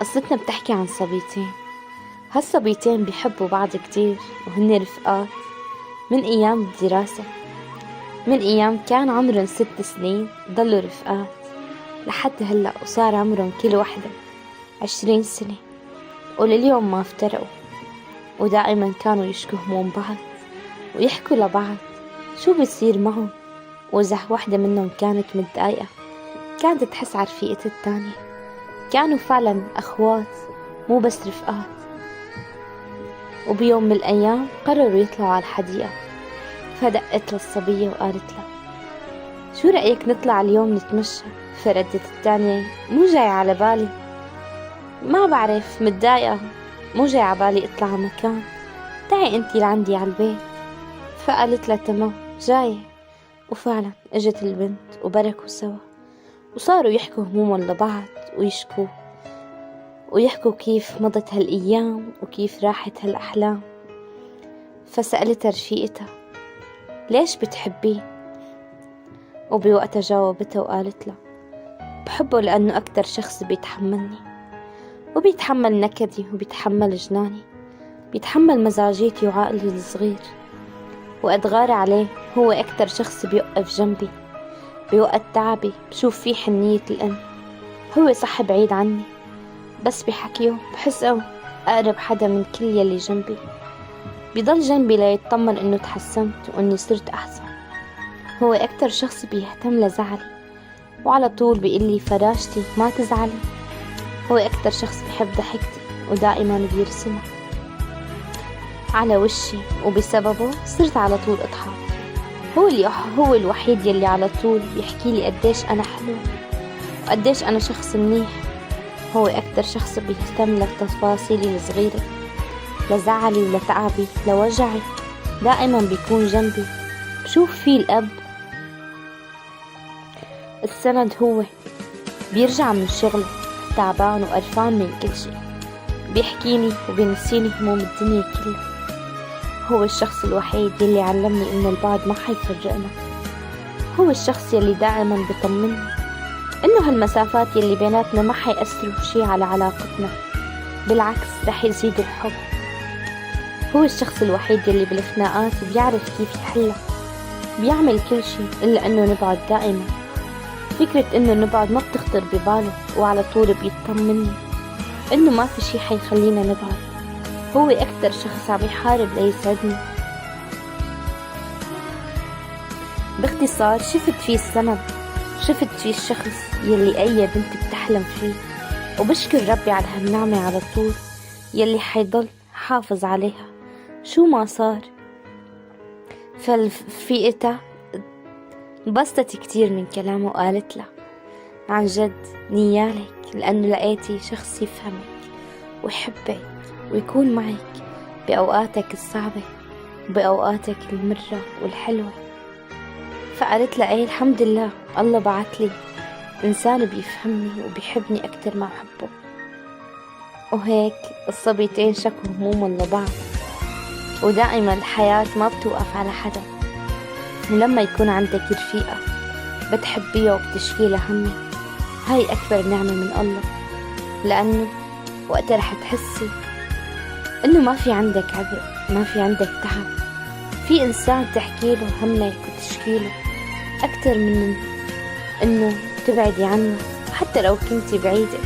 قصتنا بتحكي عن صبيتين. هالصبيتين بيحبوا بعض كتير وهن رفقات من أيام الدراسة، من أيام كان عمرهم 6 سنين ضلوا رفقات لحد هلأ، وصار عمرهم كل وحدة 20 سنة، ولليوم ما افترقوا، ودائما كانوا يشكوا هموم بعض ويحكوا لبعض شو بيصير معهم. وإذا وحدة منهم كانت متضايقة كانت تحس على رفيقة التانية. كانوا فعلا أخوات مو بس رفقات. وبيوم من الأيام قرروا يطلعوا على الحديقة، فدقت للصبية وقالت لها: شو رأيك نطلع اليوم نتمشى؟ فردت التانية: مو جاي على بالي، ما بعرف، متضايقة، مو جاي على بالي اطلع على مكان، تعي انتي لعندي على البيت. فقالت لها: تمام، جاية. وفعلا اجت البنت وبركوا سوا، وصاروا يحكوا همومهم لبعض ويحكوا كيف مضت هالأيام وكيف راحت هالأحلام. فسألتها رفيقتها: ليش بتحبيه؟ وبوقتها جاوبتها وقالت له: بحبه لأنه أكتر شخص بيتحملني، وبيتحمل نكدي، وبيتحمل جناني، بيتحمل مزاجيتي وعقلي الصغير. وأدغار عليه هو أكتر شخص بيوقف جنبي بوقت تعبي، بشوف فيه حنية الأم. هو صح بعيد عني، بس بحكيه بحسه أقرب حدا من كل يلي جنبي. بيضل جنبي ليطمن إنه تحسنت وإني صرت أحسن. هو أكتر شخص بيهتم لزعلي، وعلى طول بيقلي فراشتي ما تزعلي. هو أكتر شخص بحب ضحكتي ودائما بيرسمها على وشي، وبسببه صرت على طول أضحك. هو الوحيد يلي على طول بيحكي لي قديش أنا حلو وقديش أنا شخص منيح. هو أكتر شخص بيهتم لتفاصيلي الصغيرة، لزعلي ولتعبي لوجعي، دائما بيكون جنبي. بشوف فيه الأب السند. هو بيرجع من شغله تعبان وقرفان من كل شيء، بيحكيني وبينسيني هموم الدنيا كلها. هو الشخص الوحيد يلي علمني إنه البعد ما حيفرقنا. هو الشخص يلي دائما بيطمني إنه هالمسافات يلي بيناتنا ما حيأثروا شي على علاقتنا، بالعكس رح يزيد الحب. هو الشخص الوحيد يلي بالخناقات بيعرف كيف يحلها، بيعمل كل شي إلا إنه نبعد دائما. فكرة إنه نبعد ما بتخطر بباله، وعلى طول بيطمني إنه ما في شي حيخلينا نبعد. هو أكتر شخص عم يحارب ليسعدني. باختصار شفت فيه السند، شفت فيه الشخص يلي أي بنت بتحلم فيه، وبشكر ربي على هالنعمة على طول يلي حيضل حافظ عليها شو ما صار. فالرفيقتها انبسطت كتير من كلامه وقالت له: عن جد نيالك، لأنه لقيتي شخص يفهمك ويحبك ويكون معك بأوقاتك الصعبة وبأوقاتك المرة والحلوة. فقالت له: ايه الحمد لله، الله بعت لي إنسان بيفهمني وبيحبني أكتر ما أحبه. وهيك الصبيتين شكوا همومهم لبعض. ودائما الحياة ما بتوقف على حدا، ولما يكون عندك رفيقة بتحبيها وبتشكيلها همك، هاي أكبر نعمة من الله، لأنه وقتها رح تحسي إنه ما في عندك عبء، ما في عندك تعب، في إنسان تحكيله همك وتشكيله أكتر من إنه تبعدي عنه. حتى لو كنتي بعيدة،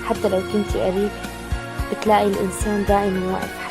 حتى لو كنتي قريبة، بتلاقي الإنسان دائما واقف